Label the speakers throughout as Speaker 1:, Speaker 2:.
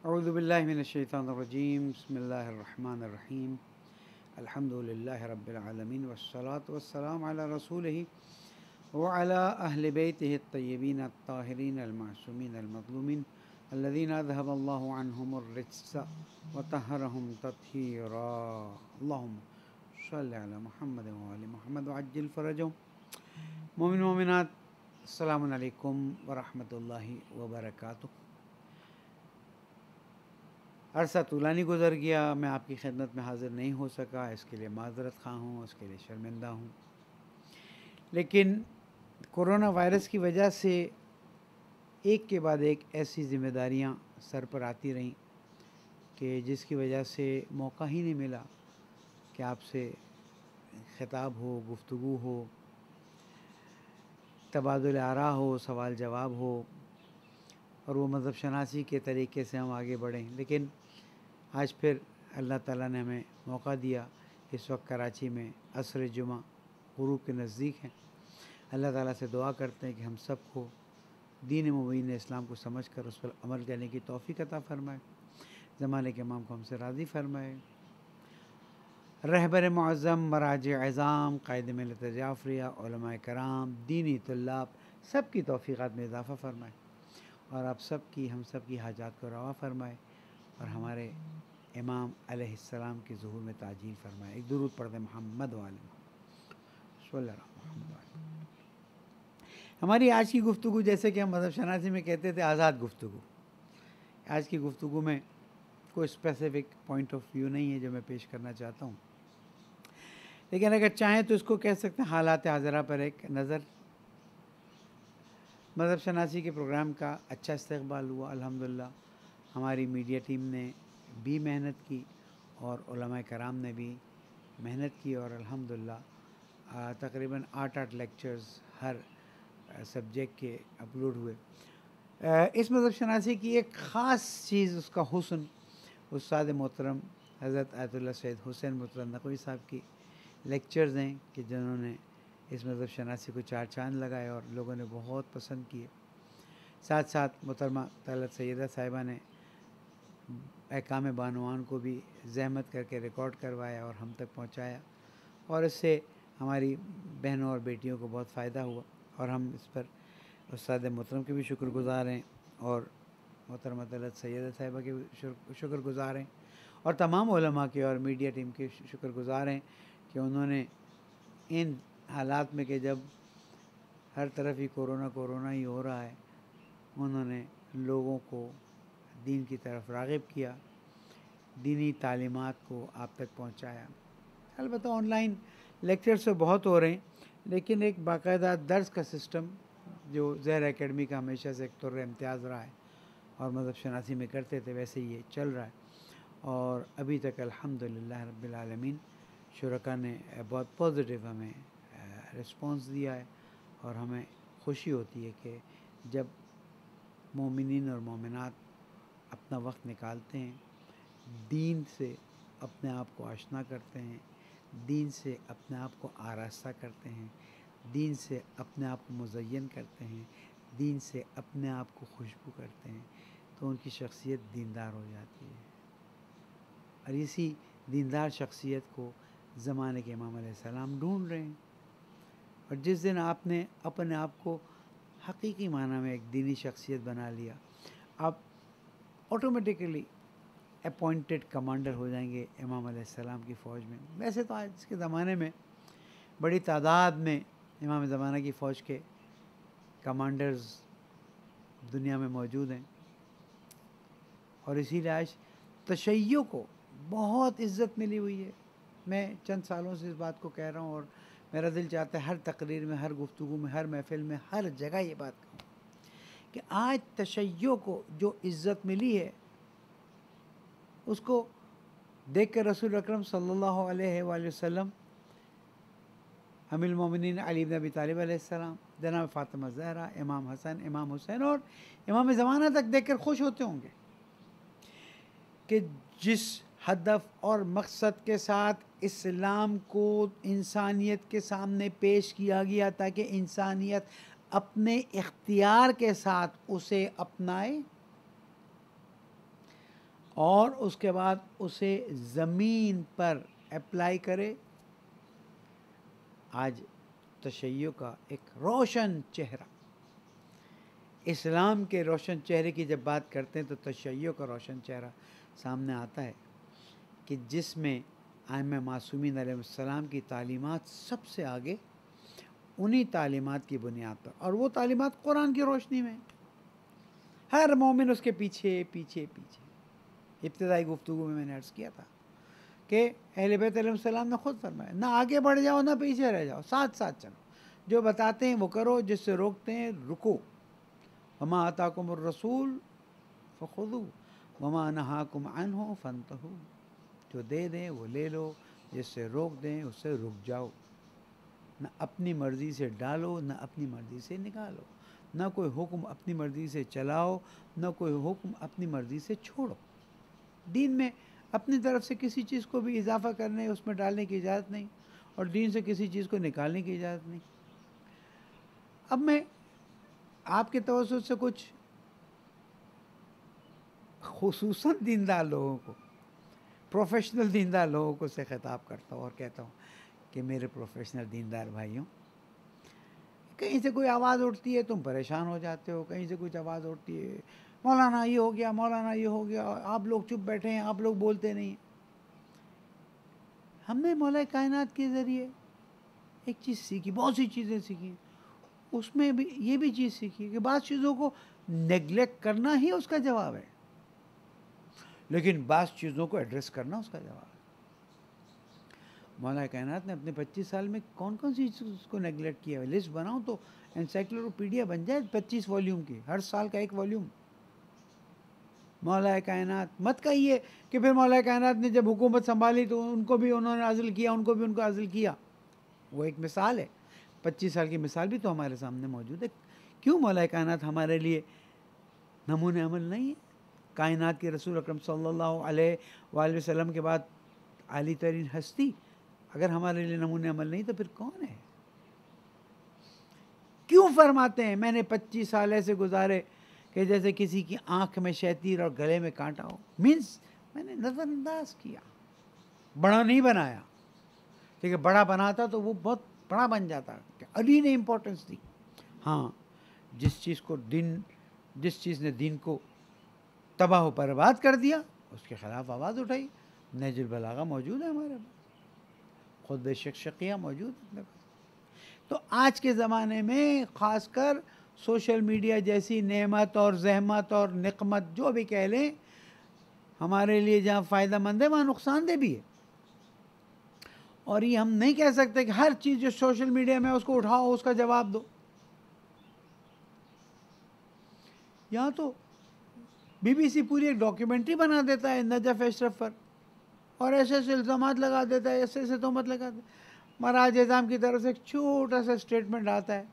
Speaker 1: अऊज़ु बिल्लाहि मिनश शैतानिर रजीम बिस्मिल्लाहिर रहमानिर रहीम अल्हम्दुलिल्लाहि रब्बिल आलमीन वस्सलातु वस्सलामु अला रसूलिही व अला अहलि बैतिही अत्तय्यबीन अत्ताहिरीन अल-मासूमीन अल-मज़लूमीन अल्लज़ीना अज़हबल्लाहु अन्हुमुर रिज्स व तहहरहुम तत्हीरा। अल्लाहुम्मा सल्लि अला मुहम्मद व आलि मुहम्मद व अज्जिल फ़रजहुम। मोमिन मोमिनात, अस्सलामु अलैकुम व रहमतुल्लाहि व बरकातुहू। अरसा तूलानी गुज़र गया, मैं आपकी खिदमत में हाज़िर नहीं हो सका, इसके लिए माज़रत ख़्वाह हूँ, उसके लिए शर्मिंदा हूँ। लेकिन कोरोना वायरस की वजह से एक के बाद एक ऐसी ज़िम्मेदारियाँ सर पर आती रहीं कि जिसकी वजह से मौका ही नहीं मिला कि आपसे ख़िताब हो, गुफ्तगू हो, तबादुल आरा हो, सवाल जवाब हो और वो मज़हब शनासी के तरीके से हम आगे बढ़ें। लेकिन आज फिर अल्लाह ताला ने हमें मौका दिया। इस वक्त कराची में असर जुमा गुरूब के नज़दीक हैं। अल्लाह ताला से दुआ करते हैं कि हम सब को दीन मुबीन इस्लाम को समझ कर उस पर अमल करने की तौफ़ीक़ अता फ़रमाए। ज़माने के इमाम को हमसे राज़ी फ़रमाए। रहबर मुअज़्ज़म, मराज एज़ाम, क़ाइद मिल्लत जाफ़रिया, उलमाए कराम, दीनी तुल्लाब, सब की तौफ़ीक़ात में इज़ाफ़ा फ़रमाए और आप सब की, हम सब की हाजात को रवा फ़रमाए और हमारे इमाम अलैहिस्सलाम के ज़ुहूर में ताजील फ़रमाए। एक दुरूद पढ़ते मोहम्मद वाले मोहम्मद। हमारी आज की गुफ्तगू, जैसे कि हम मज़हब शनासी में कहते थे, आज़ाद गुफ्तगू। आज की गुफ्तगू में कोई स्पेसिफ़िक पॉइंट ऑफ व्यू नहीं है जो मैं पेश करना चाहता हूँ, लेकिन अगर चाहें तो इसको कह सकते हैं हालात हाज़िरा पर एक नज़र। मज़हब शनासी के प्रोग्राम का अच्छा इस्तक़बाल हुआ अल्हम्दुलिल्लाह। हमारी मीडिया टीम ने भी मेहनत की और उलमाए कराम ने भी मेहनत की और अल्हम्दुलिल्लाह तकरीबन 8 लेक्चर्स हर सब्जेक्ट के अपलोड हुए। इस मज़हब शनासी की एक ख़ास चीज़ उसका हुस्न उस्ताद मोहतरम हज़रत आयतुल्लाह सैयद हुसैन मुतवल्ली नक़वी साहब की लेक्चर्स हैं कि जिन्होंने इस मज़हब शनासी को चार चाँद लगाए और लोगों ने बहुत पसंद किए। साथ साथ मोहतरमा तलत सैयदा साहिबा ने अहकाम बानुआन को भी ज़हमत करके रिकॉर्ड करवाया और हम तक पहुँचाया और इससे हमारी बहनों और बेटियों को बहुत फ़ायदा हुआ और हम इस पर उस्ताद मोहतरम के भी शुक्रगुज़ार हैं और मोहतरमा तलत सैयदा साहिबा के भी शुक्रगुज़ार हैं और तमाम उलमा के और मीडिया टीम के शुक्रगुज़ार हैं कि उन्होंने इन हालात में कि जब हर तरफ ही कोरोना ही हो रहा है, उन्होंने लोगों को दीन की तरफ राग़िब किया, दीनी तालीमात को आप तक पहुंचाया। अलबत्ता ऑनलाइन लेक्चर्स तो बहुत हो रहे हैं, लेकिन एक बाकायदा दर्स का सिस्टम जो ज़हर एकेडमी का हमेशा से एक तुर्र इम्तियाज़ रहा है और मज़हब शनासी में करते थे, वैसे ही ये चल रहा है और अभी तक अल्हम्दुलिल्लाह रब्बिल आलमीन शुरका ने बहुत पॉजिटिव हमें रिस्पांस दिया है और हमें खुशी होती है कि जब मोमिनीन और मोमिनात अपना वक्त निकालते हैं, दीन से अपने आप को आशना करते हैं, दीन से अपने आप को आरास्ता करते हैं, दीन से अपने आप को मुज़य्यन करते हैं, दीन से अपने आप को खुशबू करते हैं, तो उनकी शख्सियत दीनदार हो जाती है और इसी दीनदार शख्सियत को ज़माने के इमाम अलैहिस्सलाम ढूंढ रहे हैं। और जिस दिन आपने अपने आप को हकीकी माना में एक दीनी शख्सियत बना लिया, आप ऑटोमेटिकली अपॉइंटेड कमांडर हो जाएंगे इमाम अलैहिस्सलाम की फ़ौज में। वैसे तो आज के ज़माने में बड़ी तादाद में इमाम ज़माना की फ़ौज के कमांडर्स दुनिया में मौजूद हैं और इसीलिए आज तशय्यो को बहुत इज़्ज़त मिली हुई है। मैं चंद सालों से इस बात को कह रहा हूँ और मेरा दिल चाहता है हर तकरीर में, हर गुफ्तगू में, हर महफ़िल में, हर जगह ये बात कहूँ कि आज तशय्यो को जो इज़्ज़त मिली है उसको देख कर रसूल अकरम सल्लल्लाहु अलैहि वसल्लम, अमीरुल मोमिनीन अली इब्न अबी तालिब अलैहिस्सलाम, जनाब फ़ातिमा ज़हरा, इमाम हसन, इमाम हुसैन और इमाम ज़माना तक देख कर खुश होते होंगे कि जिस हदफ और मकसद के साथ इस्लाम को इंसानियत के सामने पेश किया गया ताकि इंसानियत अपने इख्तियार के साथ उसे अपनाए, और उसके बाद उसे ज़मीन पर अप्लाई करे। आज तशय्यो का एक रोशन चेहरा, इस्लाम के रोशन चेहरे की जब बात करते हैं तो तशय्यो का रोशन चेहरा सामने आता है कि जिसमें आइम्मा मासूमीन अलैहिस्सलाम की तालीमात सबसे आगे, उन्हीं तालीमात की बुनियाद पर, और वो तालीमात कुरान की रोशनी में। हर मोमिन उसके पीछे पीछे पीछे। इब्तिदाई गुफ्तगू में मैंने अर्ज़ किया था कि अहले बैत अलैहिस्सलाम ने खुद फरमाया, ना आगे बढ़ जाओ ना पीछे रह जाओ, साथ साथ चलो। जो बताते हैं वो करो, जिससे रोकते हैं रुको। वमा आताकुमुर रसूल फ़ख़ुज़ू वमा नहाकुम अन्हु फ़ंतहू। जो दे दें वो ले लो, जिससे रोक दें उससे रुक जाओ। न अपनी मर्ज़ी से डालो, न अपनी मर्ज़ी से निकालो, न कोई हुक्म अपनी मर्ज़ी से चलाओ, न कोई हुक्म अपनी मर्ज़ी से छोड़ो। दीन में अपनी तरफ से किसी चीज़ को भी इजाफ़ा करने, उसमें डालने की इजाज़त नहीं, और दीन से किसी चीज़ को निकालने की इजाज़त नहीं। अब मैं आपके तवज्जुह से कुछ खुसूसन दीनदार लोगों को, प्रोफेशनल दीनदार लोगों को से ख़िताब करता हूँ और कहता हूँ कि मेरे प्रोफेशनल दीनदार भाइयों, कहीं से कोई आवाज़ उठती है तुम परेशान हो जाते हो, कहीं से कुछ आवाज़ उठती है मौलाना ये हो गया, मौलाना ये हो गया, आप लोग चुप बैठे हैं, आप लोग बोलते नहीं। हमने मौला कायनात के ज़रिए एक चीज़ सीखी, बहुत सी चीज़ें सीखी, उसमें भी ये भी चीज़ सीखी कि बाज़ चीज़ों को नेगलेक्ट करना ही उसका जवाब है, लेकिन बाज़ चीज़ों को एड्रेस करना उसका जवाब है। मौला कायनात ने अपने 25 साल में कौन कौन सी चीज़ को नेगलेक्ट किया है? लिस्ट बनाऊँ तो एनसाइक्लोपीडिया बन जाए 25 वॉल्यूम की, हर साल का एक वॉल्यूम। मौला कायनात मत कहिए कि फिर मौला कायनात ने जब हुकूमत संभाली तो उनको भी उन्होंने नाज़िल किया, उनको भी उनको नाज़िल किया। वो एक मिसाल है, 25 साल की मिसाल भी तो हमारे सामने मौजूद है। क्यों मौला कायनात हमारे लिए नमूने अमल नहीं है? कायनात के रसूल अकरम सल्लल्लाहु अलैहि वसल्लम के बाद आली तरीन हस्ती अगर हमारे लिए नमूने अमल नहीं तो फिर कौन है? क्यों फरमाते हैं मैंने 25 साल ऐसे गुजारे कि जैसे किसी की आंख में शैतीर और गले में कांटा हो? मीन्स मैंने नज़रअंदाज किया, बड़ा नहीं बनाया। ठीक है, बड़ा बनाता तो वो बहुत बड़ा बन जाता, कि अली ने इम्पोर्टेंस दी। हाँ, जिस चीज़ ने दीन को तबाह बर्बाद कर दिया उसके ख़िलाफ़ आवाज़ उठाई। नहजुल बलागा मौजूद है हमारे पास, खुद शकिया मौजूद है अपने पास। तो आज के ज़माने में ख़ासकर सोशल मीडिया जैसी नेमत और जहमत और निकमत जो भी कह लें, हमारे लिए जहाँ फ़ायदा मंद है वहाँ नुकसानदेह भी है। और ये हम नहीं कह सकते कि हर चीज़ जो सोशल मीडिया में उसको उठाओ उसका जवाब दो। यहाँ तो बीबीसी पूरी एक डॉक्यूमेंट्री बना देता है नजफ अशरफ पर, और ऐसे ऐसे इल्ज़ामात लगा देता है, ऐसे ऐसे तोहमत लगा देता है। महाराज एज़ाम की तरफ से एक छोटा सा स्टेटमेंट आता है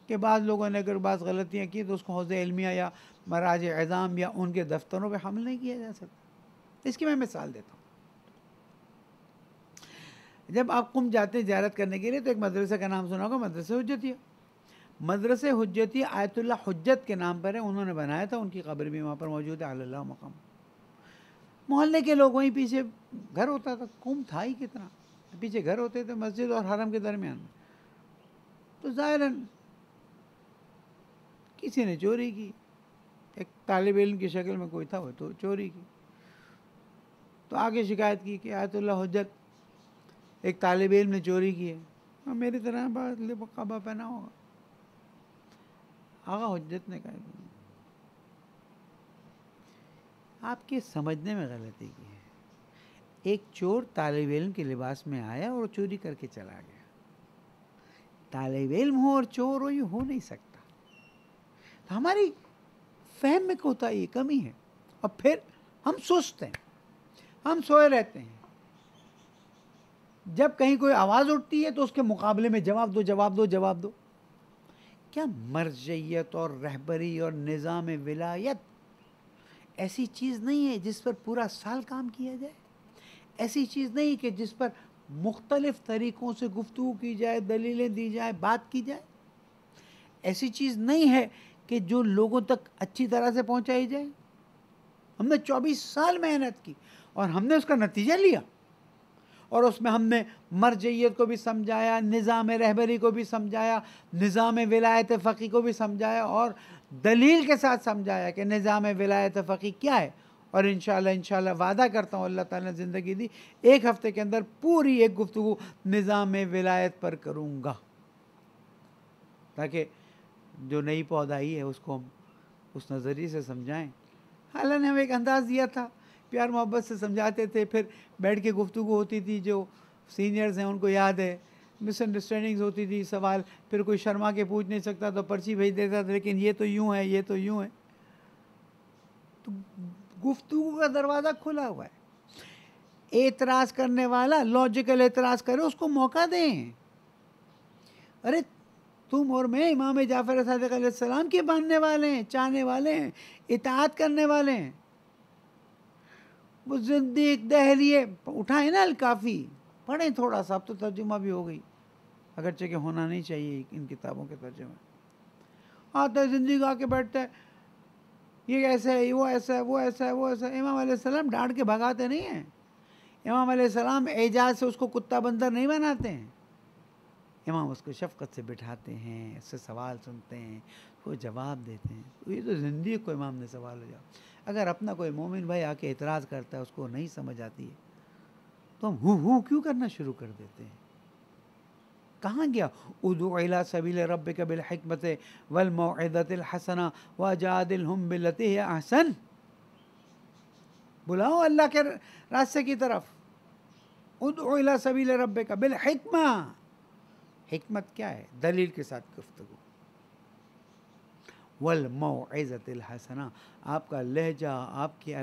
Speaker 1: कि बाद लोगों ने अगर बात गलतियाँ की तो उसको हौज़े इल्मिया या महाराज एज़ाम या उनके दफ्तरों पे हमला नहीं किया जा सकता। इसकी मैं मिसाल देता हूँ। जब आप कुम जाते हैं ज़ियारत करने के लिए तो एक मदरसे का नाम सुना होगा, मदरसे हुज्जतिया। मदरसे हुज्जतिया आयतुल्लाह हुज्जत के नाम पर है, उन्होंने बनाया था, उनकी कब्र भी वहाँ पर मौजूद है, अल्लाह मकाम। मोहल्ले के लोग वहीं पीछे घर होता था, कुम था ही कितना, पीछे घर होते थे मस्जिद और हरम के दरमियान में। तो ज़ाहिरन किसी ने चोरी की, एक तालिब इल्म की शक्ल में कोई था, वो तो चोरी की। तो आगे शिकायत की कि आयतुल्लाह हुज्जत एक तालिब इल्म ने चोरी की है, और मेरी तरह कबा पहना होगा। आगा हुज्जत ने कहा आपके समझने में गलती की है। एक चोर तालिब इल्म के लिबास में आया और चोरी करके चला गया। तालिब इल्म हो और चोर हो, ये हो नहीं सकता। तो हमारी फहम में कोताही कमी है, और फिर हम सुस्त हैं, हम सोए रहते हैं। जब कहीं कोई आवाज़ उठती है तो उसके मुकाबले में जवाब दो, जवाब दो, जवाब दो। क्या मर्जियत और रहबरी और निज़ाम विलायत ऐसी चीज़ नहीं है जिस पर पूरा साल काम किया जाए? ऐसी चीज़ नहीं कि जिस पर मुख्तलिफ़ तरीक़ों से गुफ्तगू की जाए, दलीलें दी जाए, बात की जाए? ऐसी चीज़ नहीं है कि जो लोगों तक अच्छी तरह से पहुंचाई जाए? हमने 24 साल मेहनत की और हमने उसका नतीजा लिया। और उसमें हमने मरजइयत को भी समझाया, निज़ाम रहबरी को भी समझाया, निज़ाम विलायत फ़क़ी को भी समझाया और दलील के साथ समझाया कि निज़ाम विलायत फ़क़ी क्या है। और इंशाअल्लाह वादा करता हूँ, अल्लाह ताला ने ज़िंदगी दी, 1 हफ़्ते के अंदर पूरी एक गुफ्तगू निज़ाम विलायत पर करूँगा, ताकि जो नई पौधा आई है उसको हम उस नज़रिए से समझाएँ। अल्लाह ने हमें एक अंदाज़ दिया था, प्यार मोहब्बत से समझाते थे, फिर बैठ के गुफ्तगू होती थी, जो सीनियर्स हैं उनको याद है, मिसअंडरस्टैंडिंग्स होती थी, सवाल फिर कोई शर्मा के पूछ नहीं सकता तो पर्ची भेज देता था, लेकिन ये तो यूँ है, ये तो यूँ है। तो गुफ्तगू का दरवाज़ा खुला हुआ है। एतराज़ करने वाला लॉजिकल एतराज़ करे, उसको मौका दें। अरे तुम और मैं इमाम जाफ़र सादिक़ अलैहिस्सलाम के मानने वाले हैं, चाहने वाले हैं, इताअत करने वाले हैं। वो ज़िंदीक़ दहलिए उठाए ना अल-काफ़ी, पढ़ें थोड़ा सा, अब तो तर्जुमा भी हो गई, अगरचे कि होना नहीं चाहिए इन किताबों के तर्जुमे। आता है ज़िंदीक़ आके बैठता है, ये ऐसा है, वो ऐसा है, वो ऐसा है, वो ऐसा है। इमाम अलैहिस्सलाम डांट के भगाते नहीं हैं। इमाम अलैहिस्सलाम एजाज़ से उसको कुत्ता बंदर नहीं बनाते हैं। इमाम उसको शफ़क़त से बिठाते हैं, उससे सवाल सुनते हैं, वो जवाब देते हैं। तो ये तो ज़िंदगी को इमाम ने सवाल हो जाओ। अगर अपना कोई मोमिन भाई आके एतराज़ करता है, उसको नहीं समझ आती है, तो हम हू क्यों करना शुरू कर देते हैं? कहाँ गया? उदू इला सबील रब्बिका बिल हिकमति वल मौइज़तिल हसना वजादिलहुम बिल्लती हिय अहसन। बुलाओ अल्लाह के रास्ते की तरफ। उदू इला सबील रब्बिका बिल हिकमा। हिकमत क्या है? दलील के साथ गुफ्तगू। वल मौइज़तिल हसना, आपका लहजा, आपके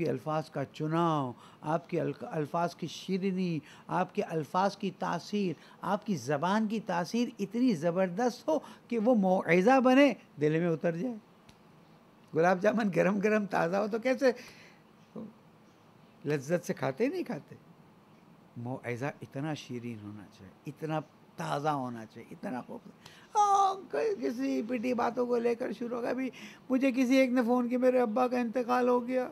Speaker 1: अल्फाज का चुनाव, आपके अल्फाज की शीरीनी, आपके अल्फाज की तासीर, आपकी ज़बान की तासीर इतनी ज़बरदस्त हो कि वो मौइज़ा बने, दिल में उतर जाए। गुलाब जामुन गरम गरम ताज़ा हो तो कैसे लज्जत से खाते नहीं खाते। मौइज़ा इतना शीरीन होना चाहिए, इतना ताज़ा होना चाहिए, इतना खूबसूरत। किसी पिटी बातों को लेकर शुरू होगा। अभी मुझे किसी एक ने फ़ोन किया, मेरे अब्बा का इंतकाल हो गया,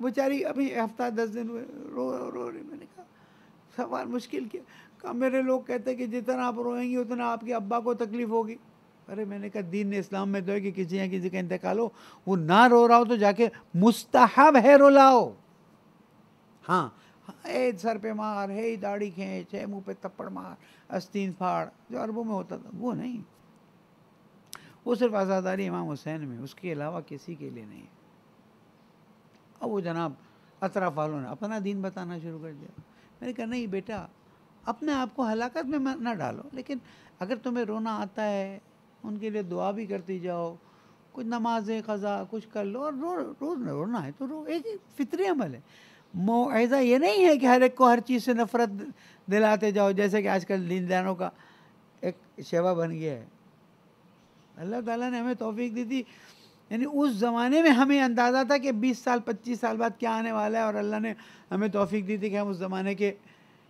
Speaker 1: बेचारी अभी हफ्ता 10 दिन हुए, रो रही। मैंने कहा सवाल मुश्किल किया। कहा मेरे लोग कहते हैं कि जितना आप रोएंगी उतना आपके अब्बा को तकलीफ़ होगी। अरे मैंने कहा दीन ने इस्लाम में तो है कि किसी या किसी का इंतकाल हो, वो ना रो रहा हो तो जाके मुस्तहब है रुलाओ। हाँ, हे सर पे मार, हे दाढ़ी खींच, हे मुंह पे थप्पड़ मार, अस्तीन फाड़, जो अरबों में होता था, वो नहीं। वो सिर्फ आज़ादारी इमाम हुसैन में, उसके अलावा किसी के लिए नहीं। अब वो जनाब अतराफ़ वालों ने अपना दीन बताना शुरू कर दिया। मैंने कहा नहीं बेटा, अपने आप को हलाकत में ना डालो, लेकिन अगर तुम्हें रोना आता है उनके लिए दुआ भी करती जाओ, कुछ नमाज़ें क़ज़ा कुछ कर लो, और रोज़ रोना है तो रो, एक फितरी अमल है। मौइज़ा ये नहीं है कि हर एक को हर चीज़ से नफ़रत दिलाते जाओ, जैसे कि आजकल दीनदारों का एक शेवा बन गया है। अल्लाह ताला ने हमें तौफ़ीक दी थी, यानी उस ज़माने में हमें अंदाज़ा था कि 20 साल 25 साल बाद क्या आने वाला है, और अल्लाह ने हमें तौफ़ीक दी थी कि हम उस ज़माने के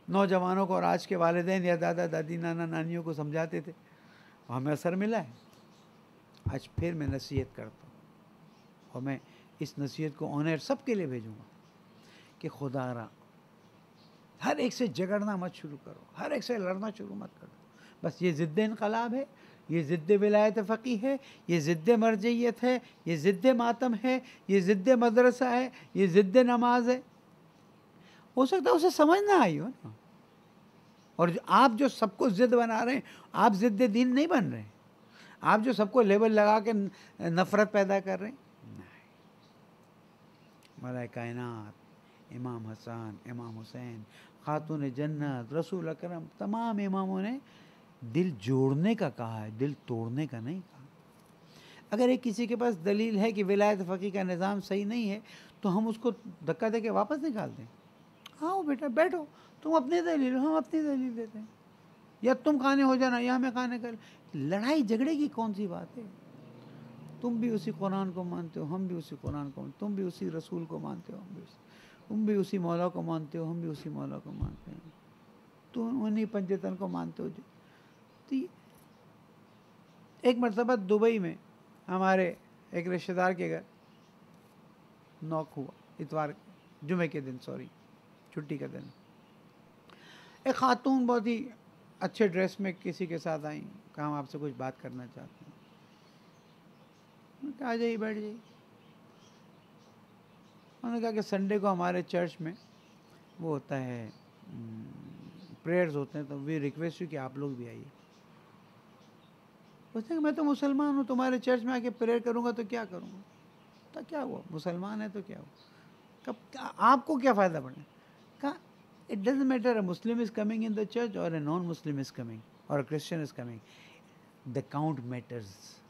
Speaker 1: नौजवानों को और आज के वालिदैन या दादा दादी नाना नानियों को समझाते थे, और हमें असर मिला है। आज फिर मैं नसीहत करता हूँ, और मैं इस नसीहत को ऑन एयर सबके लिए भेजूँगा कि खुदारा हर एक से झगड़ना मत शुरू करो, हर एक से लड़ना शुरू मत करो। बस ये ज़िद्द इनकलाब है, ये ज़िद्द विलायत फ़क़ी है, ये ज़िद्द मरजइयत है, ये ज़िद्द मातम है, ये ज़िद्द मदरसा है, ये ज़िद्द नमाज है। हो सकता है उसे समझ ना आई हो ना, और आप जो सबको ज़िद्द बना रहे हैं, आप ज़िद्द दीन नहीं बन रहे। आप जो सबको लेबल लगा के नफ़रत पैदा कर रहे हैं, नहीं। मौला कायनात, इमाम हसन, इमाम हुसैन, खातून जन्नत, रसूल अकरम, तमाम इमामों ने दिल जोड़ने का कहा है, दिल तोड़ने का नहीं कहा। अगर एक किसी के पास दलील है कि विलायत फ़क़ी का निज़ाम सही नहीं है, तो हम उसको धक्का दे के वापस निकाल दें। आओ बेटा बैठो, तुम अपनी दलील, हम अपनी दलील देते हैं, या तुम खाने हो जाना या मैं खाने कर। लड़ाई झगड़े की कौन सी बात है? तुम भी उसी कुरान को मानते हो, हम भी उसी कुरान को, तुम भी उसी रसूल को मानते हो, तुम भी उसी मौला को मानते हो, हम भी उसी मौला को मानते हैं, तुम उन्हीं पंजतन को मानते हो। तो एक मरतबा दुबई में हमारे एक रिश्तेदार के घर नॉक हुआ इतवार, जुमे के दिन, सॉरी, छुट्टी का दिन। एक खातून बहुत ही अच्छे ड्रेस में किसी के साथ आई, कहा हम आपसे कुछ बात करना चाहते हैं। मैंने कहा आ जाइए, बैठ जाइए। उन्होंने कहा कि संडे को हमारे चर्च में वो होता है, प्रेयर्स होते हैं, तो वी रिक्वेस्ट यू कि आप लोग भी आइए। उसने कहा मैं तो मुसलमान हूँ, तुम्हारे चर्च में आके प्रेयर करूँगा तो क्या करूँगा? तो क्या हुआ, मुसलमान है तो क्या हुआ? कब आपको क्या फ़ायदा पड़े? कहा it doesn't matter a Muslim is coming in the church और a non Muslim is coming और a Christian is coming, the count matters.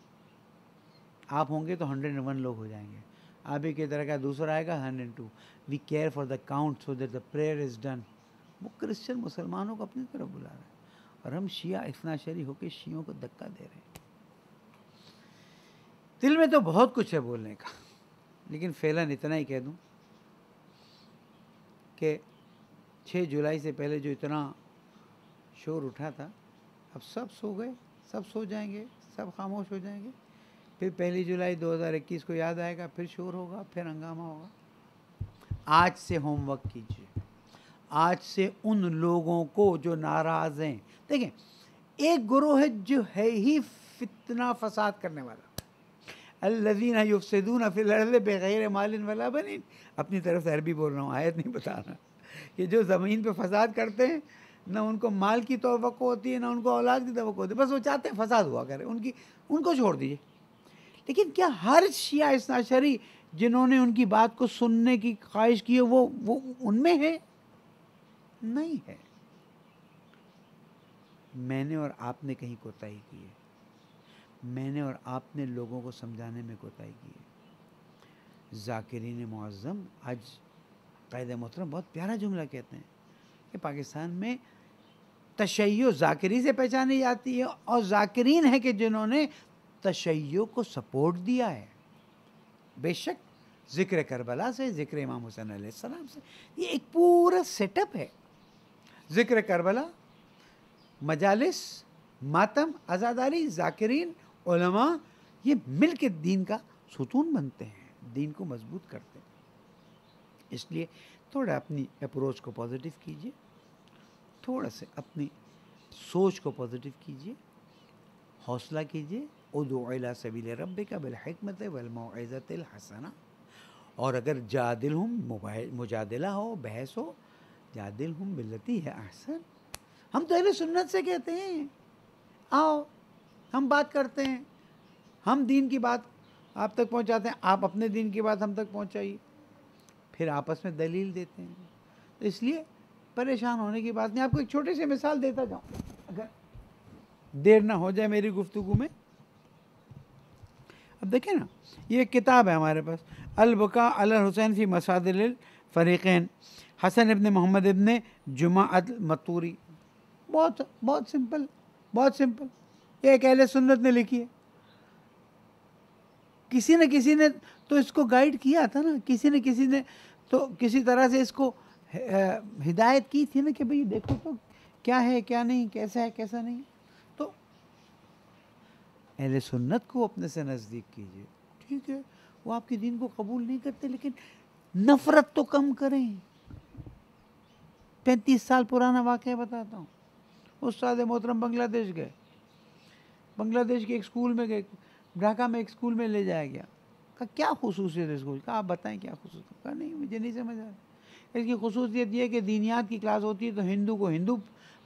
Speaker 1: आप होंगे तो 101 लोग हो जाएंगे, आप ही की तरह का दूसरा आएगा 102। We care for the count so that the prayer is done. वो क्रिश्चियन मुसलमानों को अपनी तरफ बुला रहे हैं और हम शिया इस्नाशरी होकर शियों को धक्का दे रहे हैं। दिल में तो बहुत कुछ है बोलने का, लेकिन फ़ैलन इतना ही कह दूं कि 6 जुलाई से पहले जो इतना शोर उठा था, अब सब सो गए, सब सो जाएंगे, सब खामोश हो जाएंगे। फिर 1 जुलाई 2021 को याद आएगा, फिर शोर होगा, फिर हंगामा होगा। आज से होमवर्क कीजिए, आज से उन लोगों को जो नाराज़ हैं, देखें एक गुरोह है जो है ही फितना फसाद करने वाला, अल्लज़ीना युफ़सिदूना फ़िल अर्ज़ि बिग़ैरि मालिन वला बनीन। अपनी तरफ से अरबी बोल रहा हूँ, आयत नहीं बता रहा, कि जो ज़मीन पे फसाद करते हैं, ना उनको माल की तवक्को होती है, ना उनको औलाद की तवक्को होती है, बस वो चाहते हैं फसाद हुआ करे, उनको छोड़ दीजिए। लेकिन क्या हर शिया इस्नाशरी जिन्होंने उनकी बात को सुनने की ख्वाहिश की है वो उनमें है? नहीं है। मैंने और आपने कहीं कोताही की है, मैंने और आपने लोगों को समझाने में कोताही की है। ज़ाकिरीन मुअज़्ज़म आज कायद मोहतरम बहुत प्यारा जुमला कहते हैं कि पाकिस्तान में तशय्यो ज़ाकिरी से पहचानी जाती है, और ज़ाकिरीन है कि जिन्होंने तशय्यो को सपोर्ट दिया है। बेशक ज़िक्र करबला से, ज़िक्र इमाम हुसैन अलैहिस्सलाम से, ये एक पूरा सेटअप है। ज़िक्र करबला, मजालिस, मातम, आज़ादारी, ज़ाकिरीन, उलमा, ये मिल के दीन का सुतून बनते हैं, दीन को मजबूत करते हैं। इसलिए थोड़ा अपनी अप्रोच को पॉजिटिव कीजिए, थोड़ा से अपनी सोच को पॉजिटिव कीजिए, हौसला कीजिए। उदू इला सबील रब्बिका बिल हिकमति वल मौइज़तिल हसना। और अगर जादिलहुम मुजादिला हो, बहस हो, जादिलहुम बिल्लती है अहसन। हम तो अहले सुन्नत से कहते हैं आओ हम बात करते हैं, हम दीन की बात आप तक पहुंचाते हैं, आप अपने दीन की बात हम तक पहुंचाइए, फिर आपस में दलील देते हैं। तो इसलिए परेशान होने की बात नहीं। आपको एक छोटी सी मिसाल देता जाऊँ, अगर देर ना हो जाए मेरी गुफ्तगू में। अब देखें ना, ये एक किताब है हमारे पास, अल बुका अल हुसैन फ़ी मसादिल फ़रीक़ैन, हसन इब्न मोहम्मद इब्न जुमा अल मतूरी। बहुत बहुत सिंपल, बहुत सिंपल। ये एक अहले सुन्नत ने लिखी है। किसी न किसी ने तो इसको गाइड किया था ना, किसी न किसी ने तो किसी तरह से इसको हिदायत की थी ना कि भाई देखो तो क्या है क्या नहीं, कैसा है कैसा नहीं। तो अहले सुन्नत को अपने से नज़दीक कीजिए। ठीक है, वो आपके दीन को कबूल नहीं करते, लेकिन नफ़रत तो कम करें। 35 साल पुराना वाक़या बताता हूँ। उस्ताद मोहतरम बांग्लादेश गए, बांग्लादेश के एक स्कूल में गए, ढाका में एक स्कूल में ले जाया गया। कहा क्या खुसूसियत है स्कूल का, आप बताएं क्या खुसूसियत। कहा नहीं मुझे नहीं समझ आ रहा। इसकी खुसूसियत ये है कि दीनियात की क्लास होती है तो हिंदू को हिंदू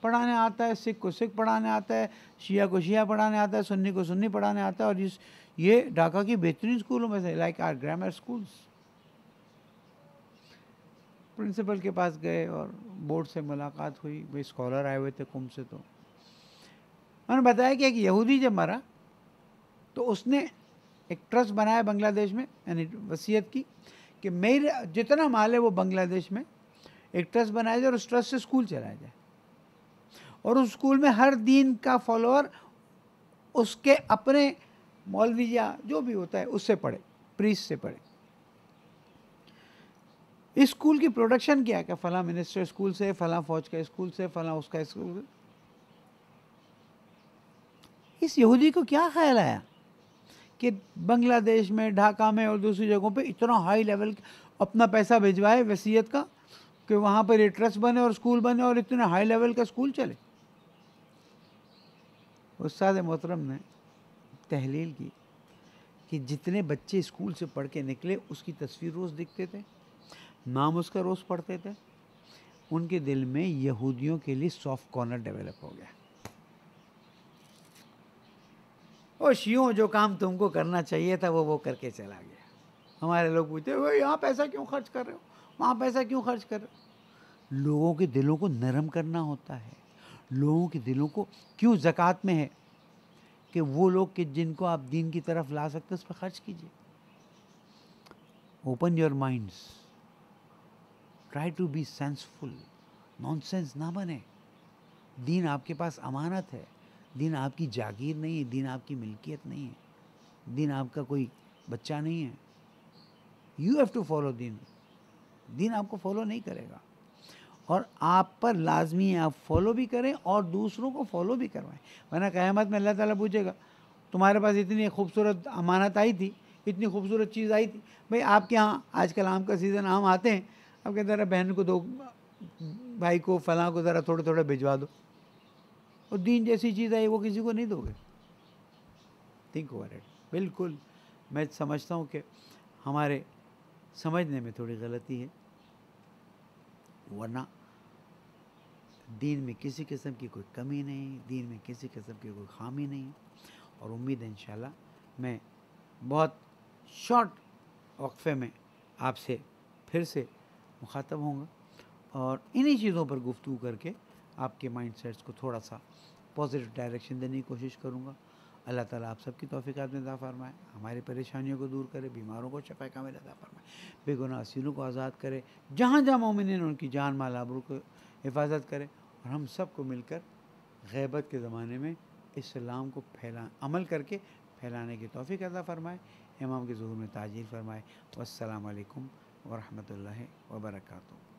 Speaker 1: पढ़ाने आता है, सिख को सिख पढ़ाने आता है, शिया को शिया पढ़ाने आता है, सुन्नी को सुन्नी पढ़ाने आता है। और ये ढाका की बेहतरीन स्कूलों में से, like our grammar schools. Principal के पास गए और बोर्ड से मुलाकात हुई, भाई स्कॉलर आए हुए थे कुम से। तो उन्होंने बताया कि एक यहूदी जब मरा तो उसने एक ट्रस्ट बनाया बांग्लादेश में, यानी वसीयत की कि मेरे जितना माल है वो बांग्लादेश में एक ट्रस्ट बनाया जाए और उस ट्रस्ट से स्कूल चलाया जाए, और उस स्कूल में हर दीन का फॉलोअर उसके अपने मौलवी या जो भी होता है उससे पढ़े, प्रीस्ट से पढ़े। इस स्कूल की प्रोडक्शन क्या है, फला मिनिस्टर स्कूल से, फला फौज का स्कूल से, फला उसका स्कूल से। इस यहूदी को क्या ख्याल आया कि बांग्लादेश में, ढाका में और दूसरी जगहों पे इतना हाई लेवल अपना पैसा भिजवाए वसीयत का कि वहाँ पर ये ट्रस्ट बने और स्कूल बने और इतने हाई लेवल का स्कूल चले। उस्ताद मोहतरम ने तहलील की कि जितने बच्चे स्कूल से पढ़ के निकले उसकी तस्वीर रोज़ दिखते थे, नाम उसका रोज़ पढ़ते थे, उनके दिल में यहूदियों के लिए सॉफ्ट कॉर्नर डेवलप हो गया। ओ शियों, जो काम तुमको करना चाहिए था वो करके चला गया। हमारे लोग पूछते वो यहाँ पैसा क्यों खर्च कर रहे हो, वहाँ पैसा क्यों खर्च कर रहे हो। लोगों के दिलों को नरम करना होता है। लोगों के दिलों को क्यों ज़कात में है कि वो लोग कि जिनको आप दीन की तरफ ला सकते उस पर खर्च कीजिए। Open your minds, try to be senseful, nonsense ना बने। दीन आपके पास अमानत है, दीन आपकी जागीर नहीं है, दीन आपकी मिल्कियत नहीं है, दीन आपका कोई बच्चा नहीं है। यू हैव टू फॉलो दीन, दीन आपको फॉलो नहीं करेगा और आप पर लाजमी है आप फॉलो भी करें और दूसरों को फॉलो भी करवाएं। वरना क़यामत में अल्लाह ताला पूछेगा तुम्हारे पास इतनी खूबसूरत अमानत आई थी, इतनी खूबसूरत चीज़ आई थी, भाई आपके यहाँ आजकल आम का सीज़न, आम आते हैं, अब कहते ज़रा बहन को दो, भाई को, फलां को ज़रा थोड़े थोड़े भिजवा दो, और दीन जैसी चीज़ आई वो किसी को नहीं दोगे। Think over it. बिल्कुल मैं समझता हूँ कि हमारे समझने में थोड़ी गलती है, वरना दीन में किसी किस्म की कोई कमी नहीं, दीन में किसी किस्म की कोई खामी नहीं। और उम्मीद है इंशाल्लाह मैं बहुत शॉर्ट वक्फे में आपसे फिर से मुखातब होऊंगा और इन्हीं चीज़ों पर गुफ्तगू करके आपके माइंड सेट्स को थोड़ा सा पॉजिटिव डायरेक्शन देने की कोशिश करूँगा। अल्लाह ताला आप सबकी तौफीक़ात में अता फ़रमाए, हमारी परेशानियों को दूर करे, बीमारों को शफ़ा कामिल अता फ़रमाए, बेगुनाह असीरों को आज़ाद करे, जहाँ जहाँ मोमिनीन उनकी जान माल आबरू को हिफाजत करे और हम सब को मिलकर ग़ैबत के ज़माने में इस्लाम को अमल करके फैलाने की तौफ़ीक़ अता फ़रमाए, इमाम के ज़ुहूर में ताजील फ़रमाए। वस्सलामु अलैकुम व रहमतुल्लाहि व बरकातुहू।